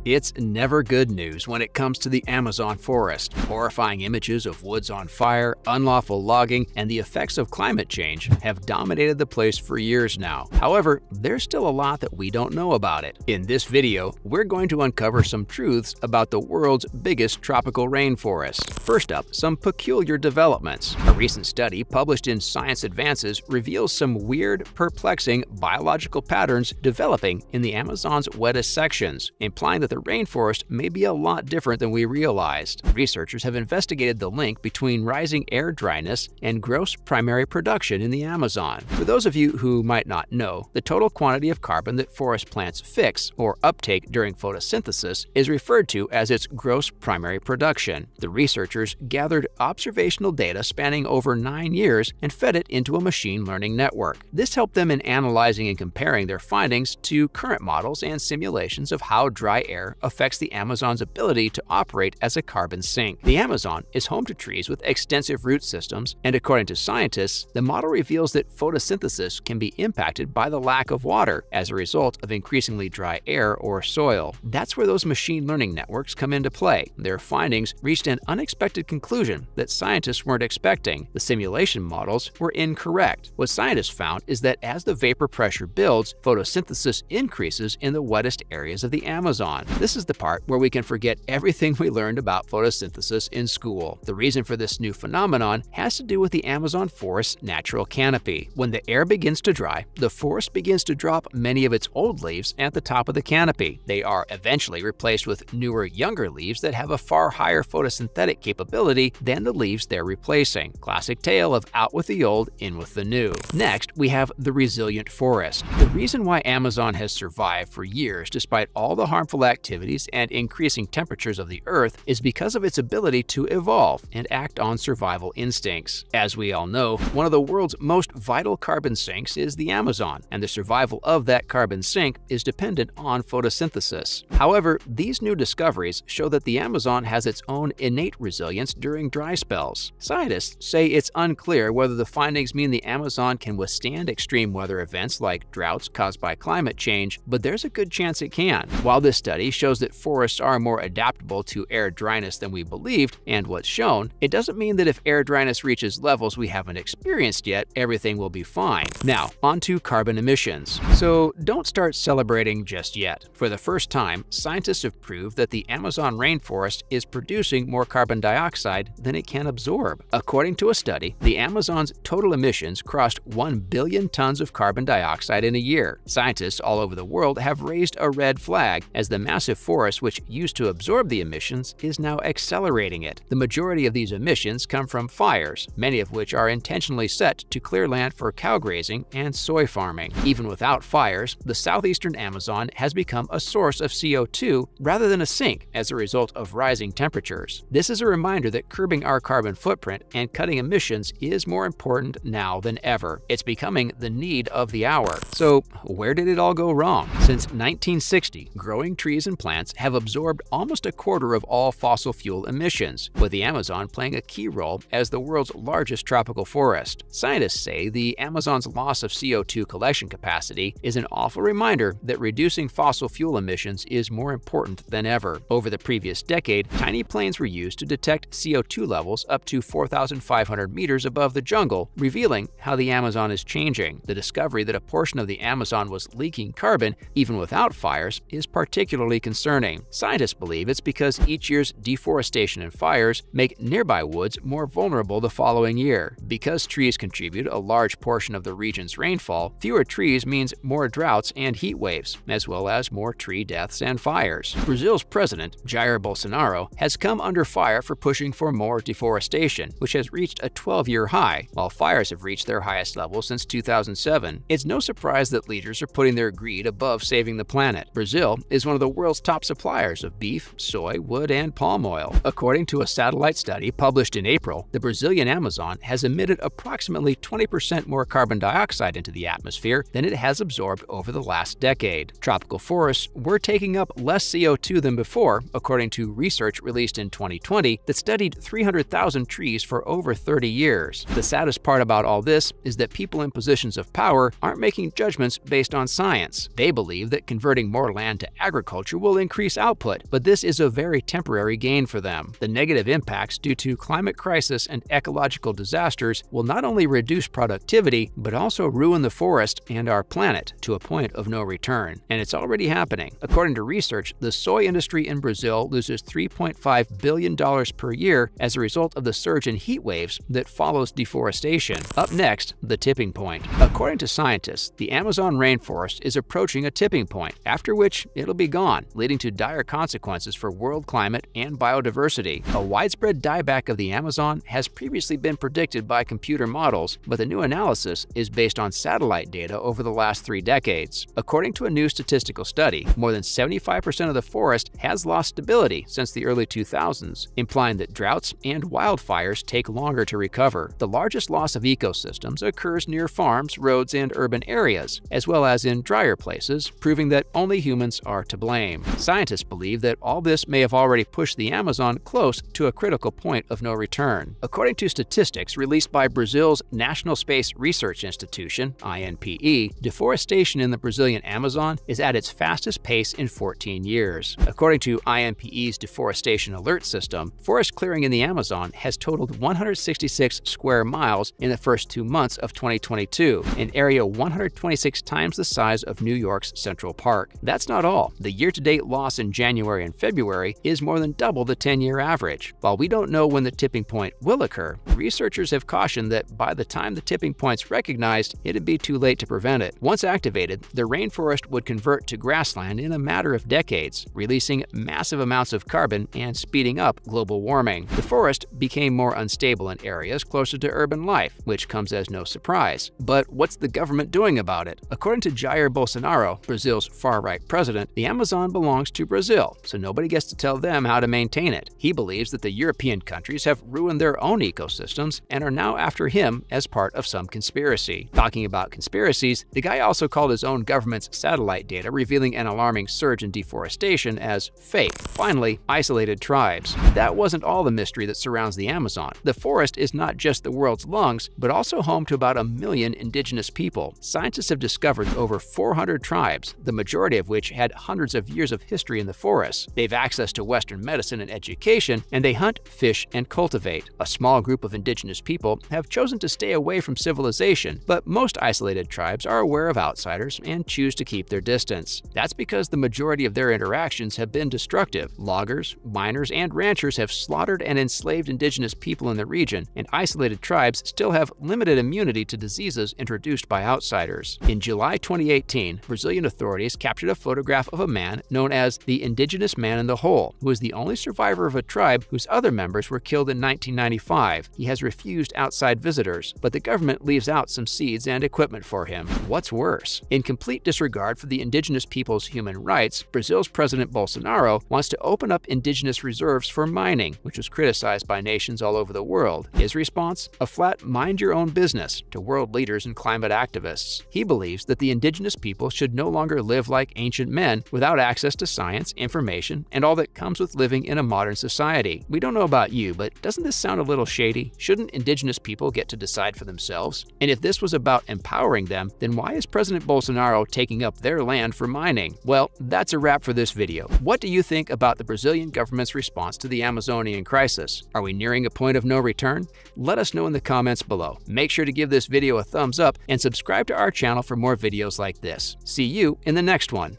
It's never good news when it comes to the Amazon forest. Horrifying images of woods on fire, unlawful logging, and the effects of climate change have dominated the place for years now. However, there's still a lot that we don't know about it. In this video, we're going to uncover some truths about the world's biggest tropical rainforest. First up, some peculiar developments. A recent study published in Science Advances reveals some weird, perplexing biological patterns developing in the Amazon's wettest sections, implying that the rainforest may be a lot different than we realized. Researchers have investigated the link between rising air dryness and gross primary production in the Amazon. For those of you who might not know, the total quantity of carbon that forest plants fix or uptake during photosynthesis is referred to as its gross primary production. The researchers gathered observational data spanning over 9 years and fed it into a machine learning network. This helped them in analyzing and comparing their findings to current models and simulations of how dry air affects the Amazon's ability to operate as a carbon sink. The Amazon is home to trees with extensive root systems, and according to scientists, the model reveals that photosynthesis can be impacted by the lack of water as a result of increasingly dry air or soil. That's where those machine learning networks come into play. Their findings reached an unexpected conclusion that scientists weren't expecting. The simulation models were incorrect. What scientists found is that as the vapor pressure builds, photosynthesis increases in the wettest areas of the Amazon. This is the part where we can forget everything we learned about photosynthesis in school. The reason for this new phenomenon has to do with the Amazon forest's natural canopy. When the air begins to dry, the forest begins to drop many of its old leaves at the top of the canopy. They are eventually replaced with newer, younger leaves that have a far higher photosynthetic capability than the leaves they're replacing. Classic tale of out with the old, in with the new. Next, we have the resilient forest. The reason why Amazon has survived for years despite all the harmful activities and increasing temperatures of the Earth is because of its ability to evolve and act on survival instincts. As we all know, one of the world's most vital carbon sinks is the Amazon, and the survival of that carbon sink is dependent on photosynthesis. However, these new discoveries show that the Amazon has its own innate resilience during dry spells. Scientists say it's unclear whether the findings mean the Amazon can withstand extreme weather events like droughts caused by climate change, but there's a good chance it can. While this study shows that forests are more adaptable to air dryness than we believed, and what's shown, it doesn't mean that if air dryness reaches levels we haven't experienced yet, everything will be fine. Now, onto carbon emissions. So don't start celebrating just yet. For the first time, scientists have proved that the Amazon rainforest is producing more carbon dioxide than it can absorb. According to a study, the Amazon's total emissions crossed 1 billion tons of carbon dioxide in a year. Scientists all over the world have raised a red flag as the massive forest which used to absorb the emissions is now accelerating it. The majority of these emissions come from fires, many of which are intentionally set to clear land for cow grazing and soy farming. Even without fires, the southeastern Amazon has become a source of CO2 rather than a sink as a result of rising temperatures. This is a reminder that curbing our carbon footprint and cutting emissions is more important now than ever. It's becoming the need of the hour. So where did it all go wrong? Since 1960, growing trees and plants have absorbed almost a quarter of all fossil fuel emissions, with the Amazon playing a key role as the world's largest tropical forest. Scientists say the Amazon's loss of CO2 collection capacity is an awful reminder that reducing fossil fuel emissions is more important than ever. Over the previous decade, tiny planes were used to detect CO2 levels up to 4,500 meters above the jungle, revealing how the Amazon is changing. The discovery that a portion of the Amazon was leaking carbon even without fires is particularly concerning. Scientists believe it's because each year's deforestation and fires make nearby woods more vulnerable the following year. Because trees contribute a large portion of the region's rainfall, fewer trees means more droughts and heat waves, as well as more tree deaths and fires. Brazil's president, Jair Bolsonaro, has come under fire for pushing for more deforestation, which has reached a 12-year high, while fires have reached their highest level since 2007. It's no surprise that leaders are putting their greed above saving the planet. Brazil is one of the world's top suppliers of beef, soy, wood, and palm oil. According to a satellite study published in April, the Brazilian Amazon has emitted approximately 20% more carbon dioxide into the atmosphere than it has absorbed over the last decade. Tropical forests were taking up less CO2 than before, according to research released in 2020 that studied 300,000 trees for over 30 years. The saddest part about all this is that people in positions of power aren't making judgments based on science. They believe that converting more land to agriculture agriculture will increase output, but this is a very temporary gain for them. The negative impacts due to climate crisis and ecological disasters will not only reduce productivity, but also ruin the forest and our planet to a point of no return. And it's already happening. According to research, the soy industry in Brazil loses $3.5 billion per year as a result of the surge in heat waves that follows deforestation. Up next, the tipping point. According to scientists, the Amazon rainforest is approaching a tipping point, after which it'll be gone, leading to dire consequences for world climate and biodiversity. A widespread dieback of the Amazon has previously been predicted by computer models, but the new analysis is based on satellite data over the last 3 decades. According to a new statistical study, more than 75% of the forest has lost stability since the early 2000s, implying that droughts and wildfires take longer to recover. The largest loss of ecosystems occurs near farms, roads, and urban areas, as well as in drier places, proving that only humans are to blame. Scientists believe that all this may have already pushed the Amazon close to a critical point of no return. According to statistics released by Brazil's National Space Research Institution, INPE, deforestation in the Brazilian Amazon is at its fastest pace in 14 years. According to INPE's Deforestation Alert System, forest clearing in the Amazon has totaled 166 square miles in the first 2 months of 2022, an area 126 times the size of New York's Central Park. That's not all. The year-to-date loss in January and February is more than double the 10-year average. While we don't know when the tipping point will occur, researchers have cautioned that by the time the tipping point's recognized, it'd be too late to prevent it. Once activated, the rainforest would convert to grassland in a matter of decades, releasing massive amounts of carbon and speeding up global warming. The forest became more unstable in areas closer to urban life, which comes as no surprise. But what's the government doing about it? According to Jair Bolsonaro, Brazil's far-right president, the Amazon belongs to Brazil, so nobody gets to tell them how to maintain it. He believes that the European countries have ruined their own ecosystems and are now after him as part of some conspiracy. Talking about conspiracies, the guy also called his own government's satellite data revealing an alarming surge in deforestation as fake. Finally, isolated tribes. That wasn't all the mystery that surrounds the Amazon. The forest is not just the world's lungs, but also home to about 1 million indigenous people. Scientists have discovered over 400 tribes, the majority of which had hundreds of years of history in the forest. They've access to Western medicine and education, and they hunt, fish, and cultivate. A small group of indigenous people have chosen to stay away from civilization, but most isolated tribes are aware of outsiders and choose to keep their distance. That's because the majority of their interactions have been destructive. Loggers, miners, and ranchers have slaughtered and enslaved indigenous people in the region, and isolated tribes still have limited immunity to diseases introduced by outsiders. In July 2018, Brazilian authorities captured a photograph of a man known as the Indigenous Man in the Hole, who is the only survivor of a tribe whose other members were killed in 1995. He has refused outside visitors, but the government leaves out some seeds and equipment for him. What's worse? In complete disregard for the indigenous people's human rights, Brazil's President Bolsonaro wants to open up indigenous reserves for mining, which was criticized by nations all over the world. His response? A flat mind-your-own-business to world leaders and climate activists. He believes that the indigenous people should no longer live like ancient men without access to science, information, and all that comes with living in a modern society. We don't know about you, but doesn't this sound a little shady? Shouldn't indigenous people get to decide for themselves? And if this was about empowering them, then why is President Bolsonaro taking up their land for mining? Well, that's a wrap for this video. What do you think about the Brazilian government's response to the Amazonian crisis? Are we nearing a point of no return? Let us know in the comments below. Make sure to give this video a thumbs up and subscribe to our channel for more videos like this. See you in the next one.